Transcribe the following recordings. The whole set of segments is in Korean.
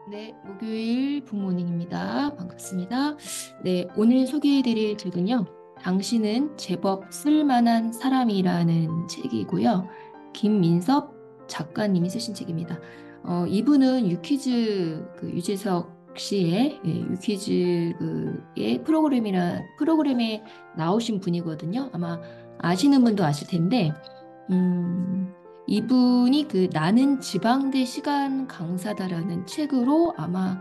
네, 목요일 굿모닝입니다. 반갑습니다. 네, 오늘 소개해드릴 책은요. 당신은 제법 쓸만한 사람이라는 책이고요. 김민섭 작가님이 쓰신 책입니다. 이분은 유퀴즈 유재석 씨의 유퀴즈 그의 프로그램에 나오신 분이거든요. 아마 아시는 분도 아실 텐데 음, 이분이 나는 지방대 시간 강사다라는 책으로 아마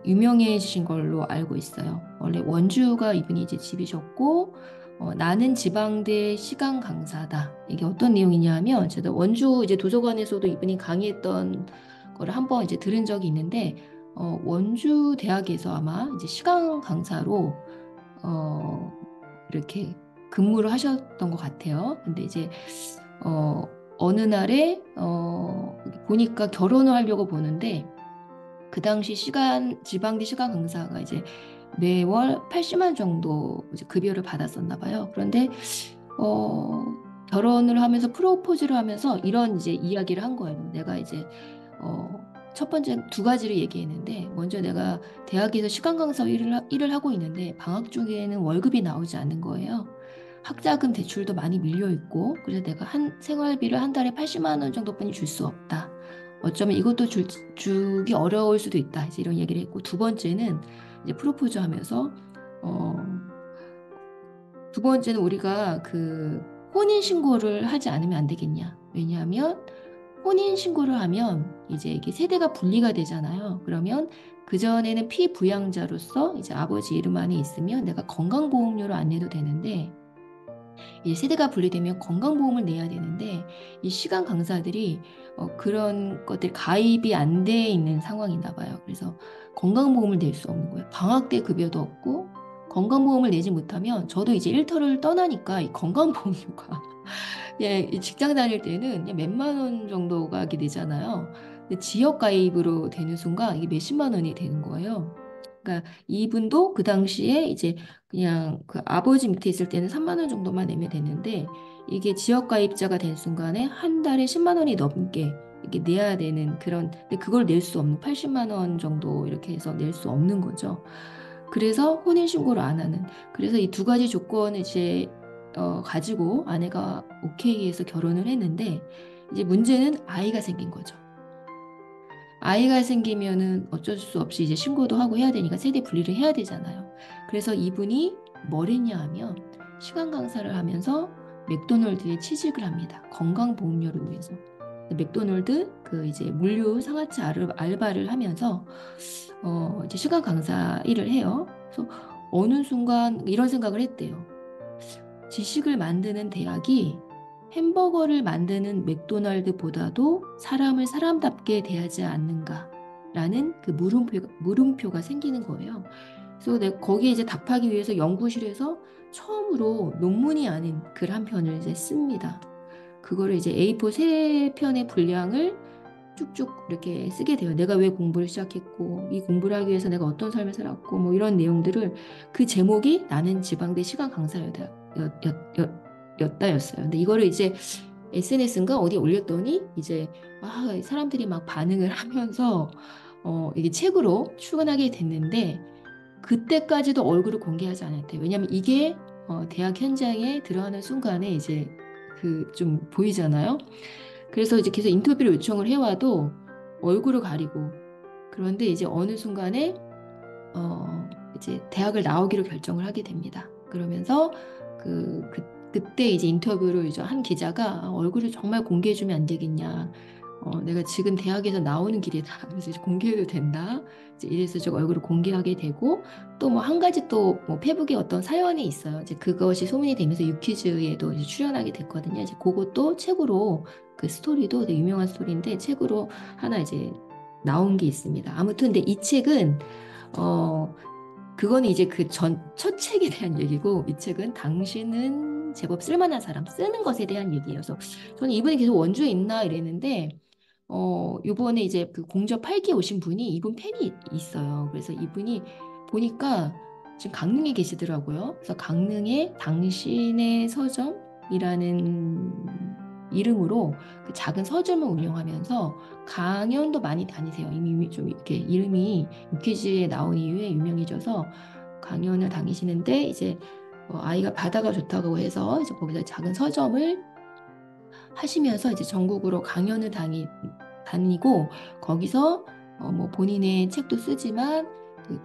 유명해지신 걸로 알고 있어요. 원래 원주가 이분이 이제 집이셨고, 나는 지방대 시간 강사다. 이게 어떤 내용이냐면, 제가 원주 이제 도서관에서도 이분이 강의했던 거를 한번 이제 들은 적이 있는데, 원주 대학에서 아마 이제 시간 강사로 어, 이렇게 근무를 하셨던 것 같아요. 근데 이제 어, 어느 날에 보니까 결혼을 하려고 보는데 그 당시 지방대 시간 강사가 이제 매월 80만 정도 이제 급여를 받았었나 봐요. 그런데 어, 결혼을 하면서 프로포즈를 하면서 이런 이제 이야기를 한 거예요. 내가 이제 어, 첫 번째 두 가지를 얘기했는데 먼저 내가 대학에서 시간 강사 일을 하고 있는데 방학 중에는 월급이 나오지 않는 거예요. 학자금 대출도 많이 밀려 있고 그래서 내가 생활비를 한 달에 80만 원 정도뿐이 줄 수 없다. 어쩌면 이것도 주기 어려울 수도 있다. 이제 이런 얘기를 했고 두 번째는 이제 프로포즈 하면서 어, 두 번째는 우리가 혼인 신고를 하지 않으면 안 되겠냐. 왜냐하면 혼인 신고를 하면 이제 이게 세대가 분리가 되잖아요. 그러면 그전에는 피부양자로서 이제 아버지 이름 안에 있으면 내가 건강보험료를 안 내도 되는데 이제 세대가 분리되면 건강보험을 내야 되는데 이 시간 강사들이 그런 것들 가입이 안 돼 있는 상황이나 봐요. 그래서 건강보험을 낼 수 없는 거예요. 방학 때 급여도 없고 건강보험을 내지 못하면 저도 이제 일터를 떠나니까 이 건강보험료가 예, 이 직장 다닐 때는 그냥 몇만 원 정도가 하게 되잖아요. 근데 지역 가입으로 되는 순간 이게 몇십만 원이 되는 거예요. 그러니까 이분도 그 당시에 이제 그냥 그 아버지 밑에 있을 때는 3만 원 정도만 내면 되는데 이게 지역 가입자가 된 순간에 한 달에 10만 원이 넘게 이게 내야 되는 그런 근데 그걸 낼 수 없는 80만 원 정도 이렇게 해서 낼 수 없는 거죠. 그래서 혼인신고를 안 하는. 그래서 이 두 가지 조건을 이제 가지고 아내가 오케이 해서 결혼을 했는데 이제 문제는 아이가 생긴 거죠. 아이가 생기면은 어쩔 수 없이 이제 신고도 하고 해야 되니까 세대 분리를 해야 되잖아요. 그래서 이분이 뭘 했냐 하면 시간 강사를 하면서 맥도널드에 취직을 합니다. 건강보험료를 위해서. 맥도널드 이제 물류 상하차 알바를 하면서 이제 시간 강사 일을 해요. 그래서 어느 순간 이런 생각을 했대요. 지식을 만드는 대학이 햄버거를 만드는 맥도날드보다도 사람을 사람답게 대하지 않는가라는 물음표가 생기는 거예요. 그래서 내가 거기에 이제 답하기 위해서 연구실에서 처음으로 논문이 아닌 글 한 편을 이제 씁니다. 그거를 이제 A4 세 편의 분량을 쭉쭉 이렇게 쓰게 돼요. 내가 왜 공부를 시작했고, 이 공부를 하기 위해서 내가 어떤 삶을 살았고, 뭐 이런 내용들을 그 제목이 나는 지방대 시간 강사였다, 였다였어요. 근데 이거를 이제 SNS인가 어디에 올렸더니 이제 사람들이 막 반응을 하면서 이게 책으로 출간하게 됐는데 그때까지도 얼굴을 공개하지 않았대요. 왜냐하면 이게 대학 현장에 들어가는 순간에 이제 좀 보이잖아요. 그래서 이제 계속 인터뷰를 요청을 해와도 얼굴을 가리고 그런데 이제 어느 순간에 이제 대학을 나오기로 결정을 하게 됩니다. 그러면서 그때 이제 인터뷰를 이제 한 기자가 얼굴을 정말 공개해주면 안 되겠냐. 내가 지금 대학에서 나오는 길이다. 그래서 이제 공개해도 된다. 이제 이래서 저 얼굴을 공개하게 되고 또 뭐 한 가지 또 뭐 페북에 어떤 사연이 있어요. 이제 그것이 소문이 되면서 유퀴즈에도 이제 출연하게 됐거든요. 이제 그것도 책으로 그 스토리도 되게 유명한 스토리인데 책으로 하나 이제 나온 게 있습니다. 아무튼 근데 이 책은 어 그거는 이제 첫 책에 대한 얘기고 이 책은 당신은 제법 쓸만한 사람 쓰는 것에 대한 얘기여서 저는 이분이 계속 원주에 있나 이랬는데 요번에 이제 그 공저 8기 오신 분이 이분 팬이 있어요. 그래서 이분이 보니까 지금 강릉에 계시더라고요. 그래서 강릉에 당신의 서점이라는 이름으로 그 작은 서점을 운영하면서 강연도 많이 다니세요. 이미 좀 이렇게 이름이 유퀴즈에 나온 이후에 유명해져서 강연을 다니시는데 이제 아이가 바다가 좋다고 해서 이제 거기서 작은 서점을 하시면서 이제 전국으로 강연을 다니고 거기서 뭐 본인의 책도 쓰지만 그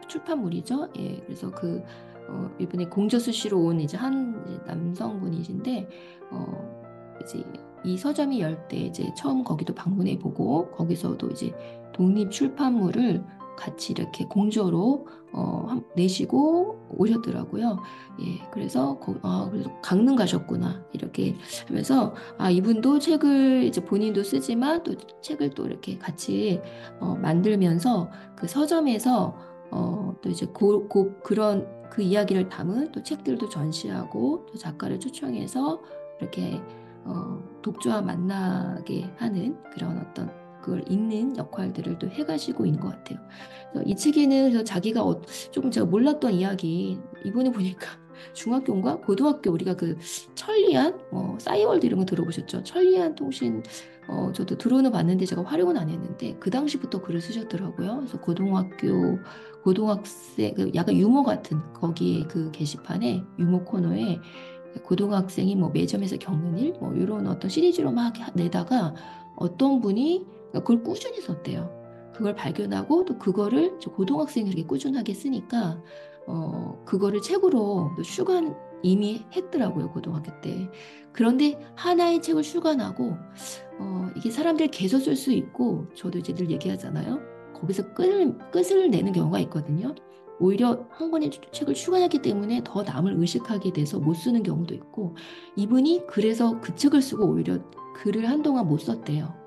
출판물이죠. 예, 그래서 이번에 공저수시로 온 이제 한 이제 남성분이신데 이제 이 서점이 열 때 이제 처음 거기도 방문해 보고 거기서도 이제 독립 출판물을 같이 이렇게 공저로 내시고 오셨더라고요. 예, 그래서 강릉 가셨구나 이렇게 하면서 이분도 책을 이제 본인도 쓰지만 또 책을 또 이렇게 같이 만들면서 그 서점에서 또 이제 그런 그 이야기를 담은 또 책들도 전시하고 또 작가를 초청해서 이렇게 독자와 만나게 하는 그런 어떤 그걸 읽는 역할들을 또 해가시고 있는 것 같아요. 그래서 이 책에는 그래서 자기가 조금 제가 몰랐던 이야기 이번에 보니까 중학교인가 고등학교 우리가 그 천리안 싸이월드 이런 거 들어보셨죠? 천리안 통신 저도 들어는 봤는데 제가 활용은 안 했는데 그 당시부터 글을 쓰셨더라고요. 그래서 고등학생 약간 유머 같은 거기에 그 게시판에 유머 코너에 고등학생이 뭐 매점에서 겪는 일 뭐 이런 어떤 시리즈로 막 내다가 어떤 분이 그걸 꾸준히 썼대요. 그걸 발견하고 또 그거를 고등학생이 그렇게 꾸준하게 쓰니까 그거를 책으로 또 출간 이미 했더라고요, 고등학교 때. 그런데 하나의 책을 출간하고 이게 사람들이 계속 쓸 수 있고 저도 이제 늘 얘기하잖아요. 거기서 끝을 내는 경우가 있거든요. 오히려 한 권의 책을 출간했기 때문에 더 남을 의식하게 돼서 못 쓰는 경우도 있고 이분이 그래서 그 책을 쓰고 오히려 글을 한동안 못 썼대요.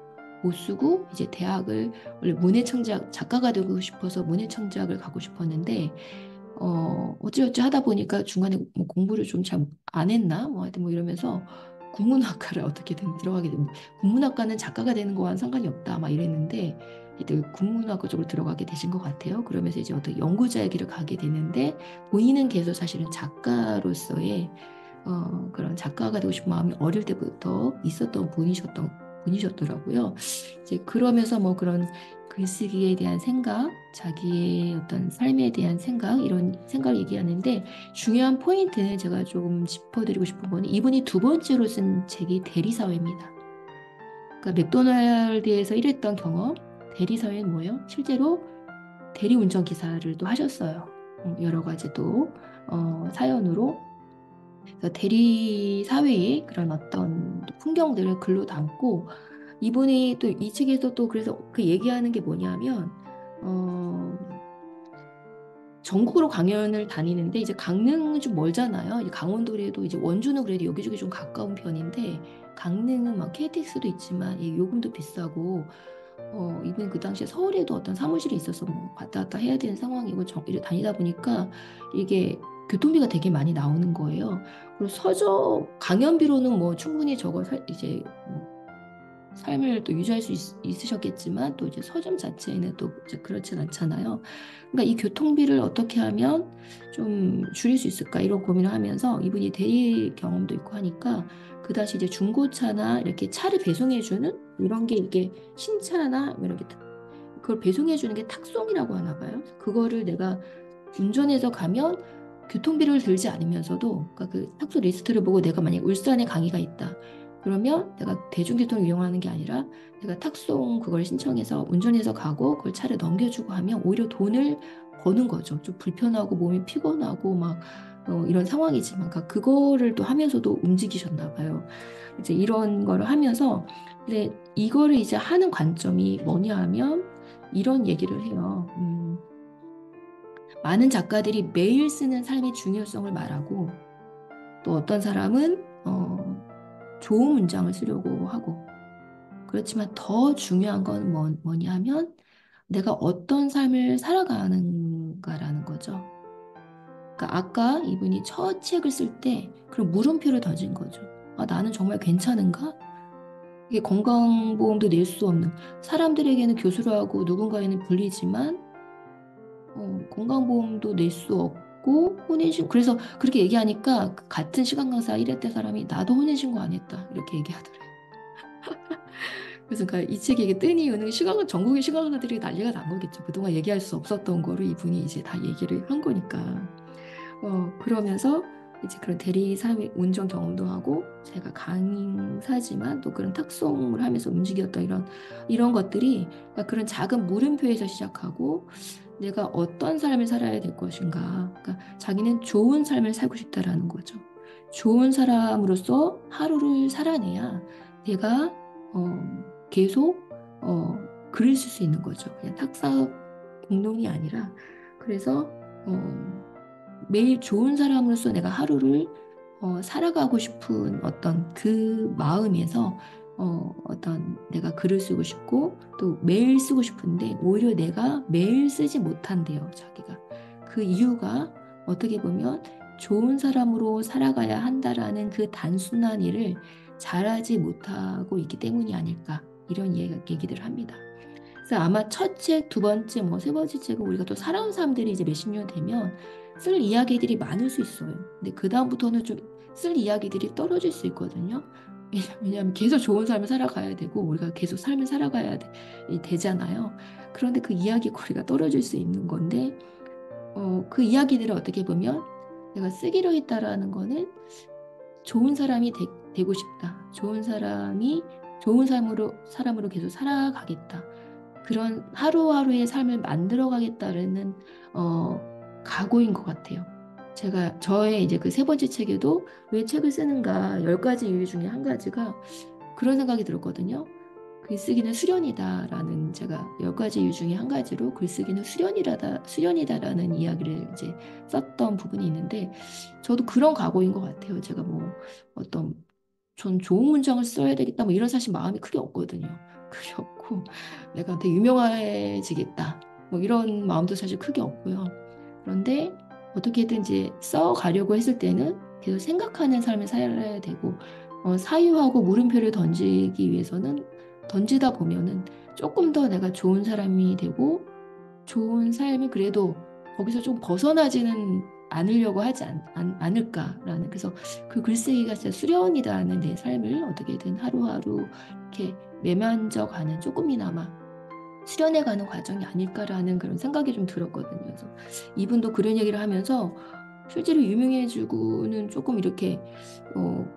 못 쓰고 이제 대학을 원래 문해창작 작가가 되고 싶어서 문해창작을 가고 싶었는데 어찌어찌 하다 보니까 중간에 뭐 공부를 좀 잘 안 했나 뭐 하여튼 뭐 이러면서 국문학과를 어떻게든 들어가게 됩니다. 국문학과는 작가가 되는 거와는 상관이 없다 막 이랬는데 이제 국문학과 쪽으로 들어가게 되신 것 같아요. 그러면서 이제 어떤 연구자의 길을 가게 되는데 본인은 계속 사실은 작가로서의 그런 작가가 되고 싶은 마음이 어릴 때부터 있었던 분이셨더라고요. 이제 그러면서 뭐 그런 글쓰기에 대한 생각, 자기의 어떤 삶에 대한 생각, 이런 생각을 얘기하는데 중요한 포인트는 제가 조금 짚어드리고 싶은 거는 이분이 두 번째로 쓴 책이 대리사회입니다. 그러니까 맥도날드에서 일했던 경험, 대리사회는 뭐예요? 실제로 대리운전 기사를 또 하셨어요. 여러 가지 또 사연으로 그래서 대리 사회의 그런 어떤 풍경들을 글로 담고 이분이 또 이 책에서 또 그래서 그 얘기하는 게 뭐냐면 어, 전국으로 강연을 다니는데 이제 강릉은 좀 멀잖아요. 이제 강원도 그래도 이제 원주는 그래도 여기저기 좀 가까운 편인데 강릉은 막 KTX도 있지만 이 요금도 비싸고 이분 그 당시에 서울에도 어떤 사무실이 있어서 뭐 왔다 갔다 해야 되는 상황이고 이렇게 다니다 보니까 이게 교통비가 되게 많이 나오는 거예요. 그리고 서점 강연비로는 뭐 충분히 이제 뭐 삶을 또 유지할 수 있으셨겠지만 또 이제 서점 자체에는 또 이제 그렇진 않잖아요. 그러니까 이 교통비를 어떻게 하면 좀 줄일 수 있을까 이런 고민을 하면서 이분이 대리 경험도 있고 하니까 그다시 이제 중고차나 이렇게 차를 배송해주는 이런 게 이게 신차나 뭐 이렇게 그걸 배송해주는 게 탁송이라고 하나 봐요. 그거를 내가 운전해서 가면 교통비를 들지 않으면서도 그러니까 그 탁소 리스트를 보고 내가 만약 울산에 강의가 있다. 그러면 내가 대중교통을 이용하는 게 아니라 내가 탁송 그걸 신청해서 운전해서 가고 그걸 차를 넘겨주고 하면 오히려 돈을 버는 거죠. 좀 불편하고 몸이 피곤하고 막 이런 상황이지만 그러니까 그거를 또 하면서도 움직이셨나 봐요. 이제 이런 거를 하면서 근데 이거를 이제 하는 관점이 뭐냐 하면 이런 얘기를 해요. 많은 작가들이 매일 쓰는 삶의 중요성을 말하고 또 어떤 사람은 좋은 문장을 쓰려고 하고 그렇지만 더 중요한 건 뭐냐 하면 내가 어떤 삶을 살아가는가라는 거죠. 그러니까 아까 이분이 첫 책을 쓸 때 그런 물음표를 던진 거죠. 나는 정말 괜찮은가? 이게 건강보험도 낼 수 없는 사람들에게는 교수로 하고 누군가에는 불리지만 건강보험도 낼 수 없고 했고 혼인신고 그래서 그렇게 얘기하니까 그 같은 시간 강사 1회 때 사람이 나도 혼인신고 안 했다 이렇게 얘기하더래요. 그래서 그러니까 이 책이 이게 뜬 이유는 시간 전국의 시간 강사들이 난리가 난 거겠죠. 그동안 얘기할 수 없었던 거를 이분이 이제 다 얘기를 한 거니까. 그러면서 이제 그런 대리 사회 운전 경험도 하고 제가 강사지만 또 그런 탁송을 하면서 움직였던 이런 것들이 그러니까 그런 작은 물음표에서 시작하고 내가 어떤 삶을 살아야 될 것인가. 그러니까 자기는 좋은 삶을 살고 싶다라는 거죠. 좋은 사람으로서 하루를 살아내야 내가 계속 글을 쓸 수 있는 거죠. 그냥 탁사 공론이 아니라 그래서 매일 좋은 사람으로서 내가 하루를 살아가고 싶은 어떤 그 마음에서 어떤 내가 글을 쓰고 싶고 또 매일 쓰고 싶은데 오히려 내가 매일 쓰지 못한대요, 자기가. 그 이유가 어떻게 보면 좋은 사람으로 살아가야 한다라는 그 단순한 일을 잘하지 못하고 있기 때문이 아닐까 이런 얘기들을 합니다. 그래서 아마 첫 책, 두 번째, 뭐 세 번째 책은 우리가 또 살아온 사람들이 이제 몇십 년 되면 쓸 이야기들이 많을 수 있어요. 근데 그 다음부터는 좀 쓸 이야기들이 떨어질 수 있거든요. 왜냐하면 계속 좋은 삶을 살아가야 되고 우리가 계속 삶을 살아가야 되잖아요. 그런데 그 이야기거리가 떨어질 수 있는 건데 그 이야기들을 어떻게 보면 내가 쓰기로 했다라는 거는 좋은 사람이 되고 싶다. 좋은 사람이 좋은 사람으로 계속 살아가겠다. 그런 하루하루의 삶을 만들어가겠다는 각오인 것 같아요. 제가 저의 이제 그 세 번째 책에도 왜 책을 쓰는가 10가지 이유 중에 한 가지가 그런 생각이 들었거든요. 글쓰기는 수련이다라는 제가 10가지 이유 중에 한 가지로 글쓰기는 수련이다라는 이야기를 이제 썼던 부분이 있는데 저도 그런 각오인 것 같아요. 제가 뭐 어떤 전 좋은 문장을 써야 되겠다 뭐 이런 사실 마음이 크게 없거든요. 크게 없고 내가 되게 유명해지겠다 뭐 이런 마음도 사실 크게 없고요. 그런데 어떻게든지 써가려고 했을 때는 계속 생각하는 삶을 살아야 되고 사유하고 물음표를 던지기 위해서는 던지다 보면은 조금 더 내가 좋은 사람이 되고 좋은 삶을 그래도 거기서 좀 벗어나지는 않으려고 하지 않을까라는 그래서 그 글쓰기가 진짜 수련이라는 내 삶을 어떻게든 하루하루 이렇게 매만져가는 조금이나마 수련해가는 과정이 아닐까라는 그런 생각이 좀 들었거든요. 그래서 이분도 그런 얘기를 하면서 실제로 유명해지고는 조금 이렇게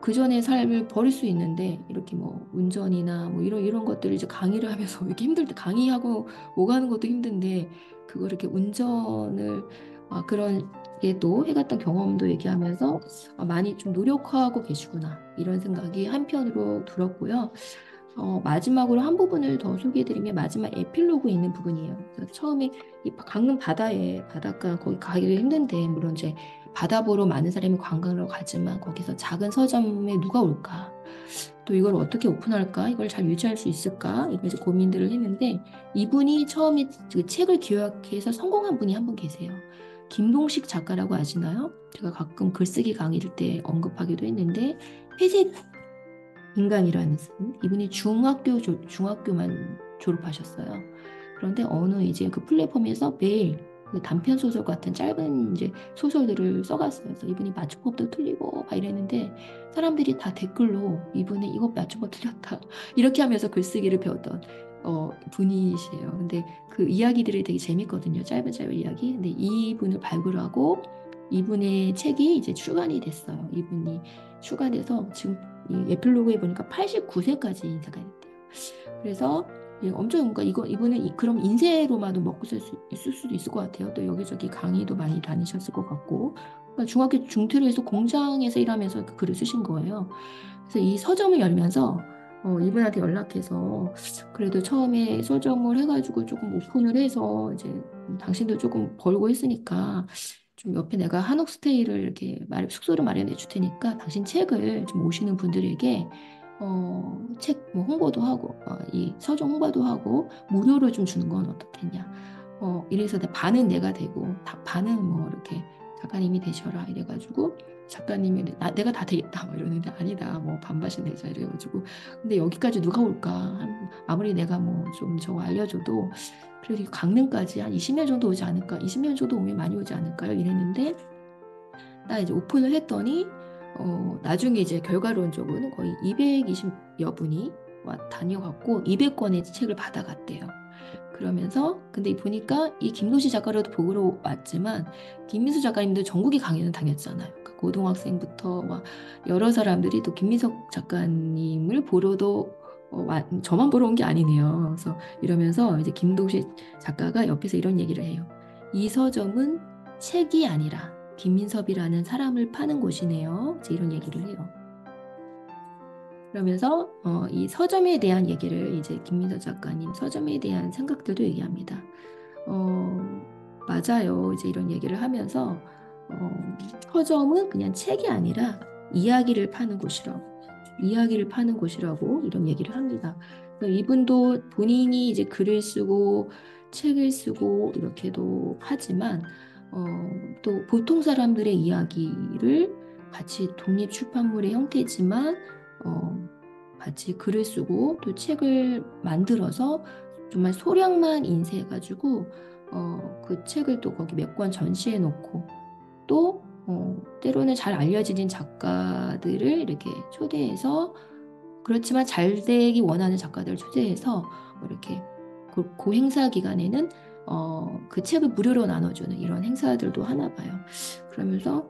그 전의 삶을 버릴 수 있는데 이렇게 뭐 운전이나 뭐 이런 것들을 이제 강의를 하면서 이렇게 힘들 때 강의하고 오가는 것도 힘든데 그걸 이렇게 운전을 그런 게도 해갔던 경험도 얘기하면서 많이 좀 노력하고 계시구나 이런 생각이 한편으로 들었고요. 마지막으로 한 부분을 더 소개해드리면 마지막 에필로그에 있는 부분이에요. 그래서 처음에 이 강릉 바닷가 거기 가기도 힘든데 물론 이제 바다 보러 많은 사람이 관광을 가지만 거기서 작은 서점에 누가 올까? 또 이걸 어떻게 오픈할까? 이걸 잘 유지할 수 있을까? 이걸 이제 고민들을 했는데 이분이 처음에 그 책을 기획해서 성공한 분이 한 분 계세요. 김동식 작가라고 아시나요? 제가 가끔 글쓰기 강의를 때 언급하기도 했는데 회색 인간이라는 이분이 중학교만 졸업하셨어요. 그런데 어느 이제 그 플랫폼에서 매일 그 단편 소설 같은 짧은 이제 소설들을 써갔어요. 그래서 이분이 맞춤법도 틀리고 막 이랬는데 사람들이 다 댓글로 이분은 이거 맞춤법 틀렸다 이렇게 하면서 글쓰기를 배웠던 분이시에요. 근데 그 이야기들이 되게 재밌거든요. 짧은 이야기. 근데 이분을 발굴하고 이분의 책이 이제 출간이 됐어요. 이분이 출간돼서 지금 이 에필로그에 보니까 89세까지 인사가 됐대요. 그래서 엄청 그러니까 이분은 그럼 인쇄로만도 먹고 있을 수도 있을 것 같아요. 또 여기저기 강의도 많이 다니셨을 것 같고 그러니까 중학교 중퇴로 해서 공장에서 일하면서 그 글을 쓰신 거예요. 그래서 이 서점을 열면서 이분한테 연락해서 그래도 처음에 서점을 해가지고 조금 오픈을 해서 이제 당신도 조금 벌고 했으니까 좀 옆에 내가 한옥 스테이를 이렇게 숙소를 마련해 줄 테니까 당신 책을 좀 오시는 분들에게 책 뭐 홍보도 하고 이 서점 홍보도 하고 무료로 좀 주는 건 어떻겠냐. 이래서 반은 내가 되고 반은 뭐 이렇게 작가님이 되셔라 이래가지고 작가님이 내가 다 되겠다 뭐 이러는데 아니다 뭐 반반씩 내자 이래가지고 근데 여기까지 누가 올까 아무리 내가 뭐 좀 저거 알려줘도 그래도 강릉까지 한 20명 정도 오지 않을까 20명 정도 오면 많이 오지 않을까요 이랬는데 딱 이제 오픈을 했더니 나중에 이제 결과론적으로는 거의 220여 분이 다녀갔고 200권의 책을 받아갔대요. 그러면서 근데 보니까 이 김도시 작가로도 보러 왔지만 김민수 작가님도 전국이 강연을 다녔잖아요. 그러니까 고등학생부터 막 여러 사람들이 또 김민석 작가님을 보러도 저만 보러 온 게 아니네요. 그래서 이러면서 이제 김도시 작가가 옆에서 이런 얘기를 해요. 이 서점은 책이 아니라 김민섭이라는 사람을 파는 곳이네요. 이제 이런 얘기를 해요. 그러면서 이 서점에 대한 얘기를 이제 김민서 작가님 서점에 대한 생각들도 얘기합니다. 맞아요. 이제 이런 얘기를 하면서 서점은 그냥 책이 아니라 이야기를 파는 곳이라고, 이야기를 파는 곳이라고 이런 얘기를 합니다. 이분도 본인이 이제 글을 쓰고 책을 쓰고 이렇게도 하지만 또 보통 사람들의 이야기를 같이 독립 출판물의 형태지만 같이 글을 쓰고 또 책을 만들어서 정말 소량만 인쇄해가지고 그 책을 또 거기 몇 권 전시해 놓고 또 때로는 잘 알려진 작가들을 이렇게 초대해서 그렇지만 잘 되기 원하는 작가들을 초대해서 이렇게 그 행사 기간에는 그 책을 무료로 나눠주는 이런 행사들도 하나 봐요. 그러면서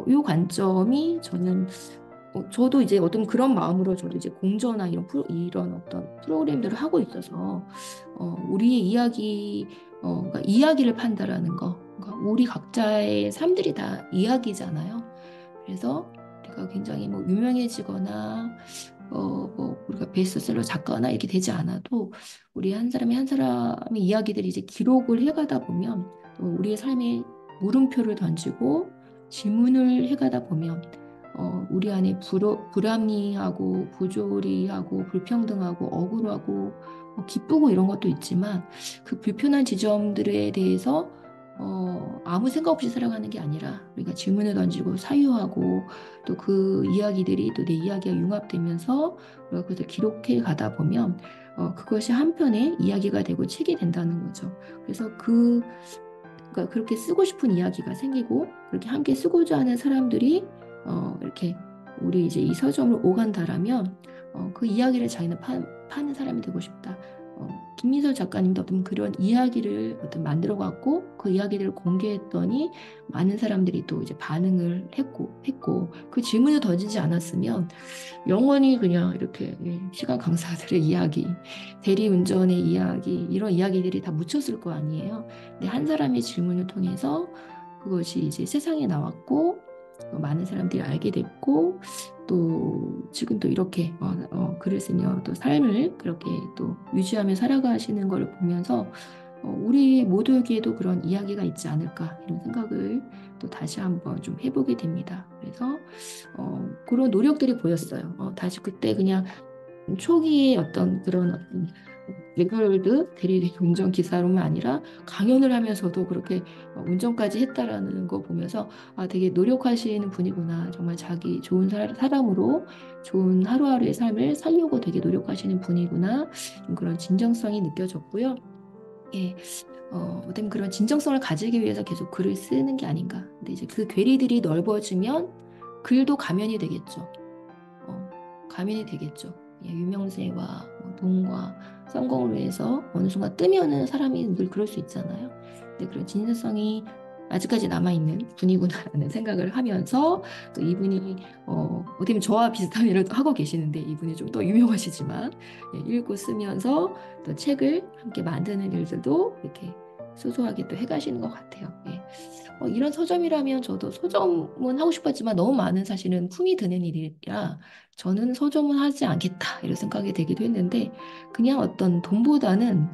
이 관점이 저도 이제 어떤 그런 마음으로 저도 이제 공저나 이런 어떤 프로그램들을 하고 있어서 우리의 이야기 그러니까 이야기를 판다라는 거 그러니까 우리 각자의 삶들이 다 이야기잖아요. 그래서 우리가 굉장히 뭐 유명해지거나 뭐 우리가 베스트셀러 작가나 이렇게 되지 않아도 우리 한 사람이 한 사람의 이야기들이 이제 기록을 해가다 보면 우리의 삶에 물음표를 던지고 질문을 해가다 보면 우리 안에 불합리하고 부조리하고 불평등하고 억울하고 기쁘고 이런 것도 있지만 그 불편한 지점들에 대해서 아무 생각 없이 살아가는 게 아니라 우리가 질문을 던지고 사유하고 또 그 이야기들이 또 내 이야기와 융합되면서 우리가 그것을 기록해 가다 보면 그것이 한편의 이야기가 되고 책이 된다는 거죠. 그래서 그러니까 그렇게 쓰고 싶은 이야기가 생기고 그렇게 함께 쓰고자 하는 사람들이 이렇게 우리 이제 이 서점을 오간다라면 그 이야기를 자기는 파는 사람이 되고 싶다. 김민서 작가님도 어떤 그런 이야기를 어떤 만들어 갖고 그 이야기들을 공개했더니 많은 사람들이 또 이제 반응을 했고 그 질문을 던지지 않았으면 영원히 그냥 이렇게 시간 강사들의 이야기, 대리운전의 이야기 이런 이야기들이 다 묻혔을 거 아니에요. 근데 한 사람의 질문을 통해서 그것이 이제 세상에 나왔고 많은 사람들이 알게 됐고 또 지금 또 이렇게 글을 쓰며 또 삶을 그렇게 또 유지하며 살아가시는 걸 보면서 우리 모두에게도 그런 이야기가 있지 않을까 이런 생각을 또 다시 한번 좀 해보게 됩니다. 그래서 그런 노력들이 보였어요. 다시 그때 그냥 초기에 어떤 그런 어떤 레거드 대리 운전 기사로만 아니라 강연을 하면서도 그렇게 운전까지 했다라는 거 보면서 되게 노력하시는 분이구나. 정말 자기 좋은 사람으로 좋은 하루하루의 삶을 살려고 되게 노력하시는 분이구나. 좀 그런 진정성이 느껴졌고요. 예, 어떤 그런 진정성을 가지기 위해서 계속 글을 쓰는 게 아닌가. 근데 이제 그 괴리들이 넓어지면 글도 가면이 되겠죠. 가면이 되겠죠. 예, 유명세와 돈과 성공을 위해서 어느 순간 뜨면은 사람이 늘 그럴 수 있잖아요. 근데 그런 진실성이 아직까지 남아있는 분이구나라는 생각을 하면서 또 이분이 어떻게 보면 저와 비슷한 일을 하고 계시는데 이분이 좀 더 유명하시지만 읽고 쓰면서 또 책을 함께 만드는 일들도 이렇게 소소하게 또 해가시는 것 같아요. 예. 이런 서점이라면 저도 서점은 하고 싶었지만 너무 많은 사실은 품이 드는 일이라 저는 서점은 하지 않겠다 이런 생각이 되기도 했는데 그냥 어떤 돈보다는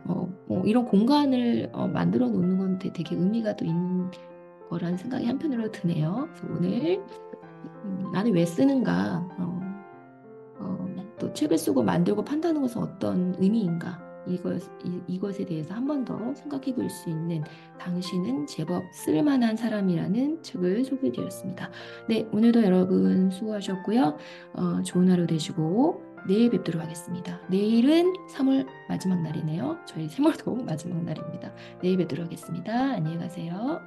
이런 공간을 만들어 놓는 건 되게 의미가 또 있는 거라는 생각이 한편으로 드네요. 그래서 오늘 나는 왜 쓰는가 또 책을 쓰고 만들고 판다는 것은 어떤 의미인가 이것에 대해서 한 번 더 생각해 볼 수 있는 당신은 제법 쓸만한 사람이라는 책을 소개해드렸습니다. 네, 오늘도 여러분 수고하셨고요. 좋은 하루 되시고 내일 뵙도록 하겠습니다. 내일은 3월 마지막 날이네요. 저희 생활도 마지막 날입니다. 내일 뵙도록 하겠습니다. 안녕히 가세요.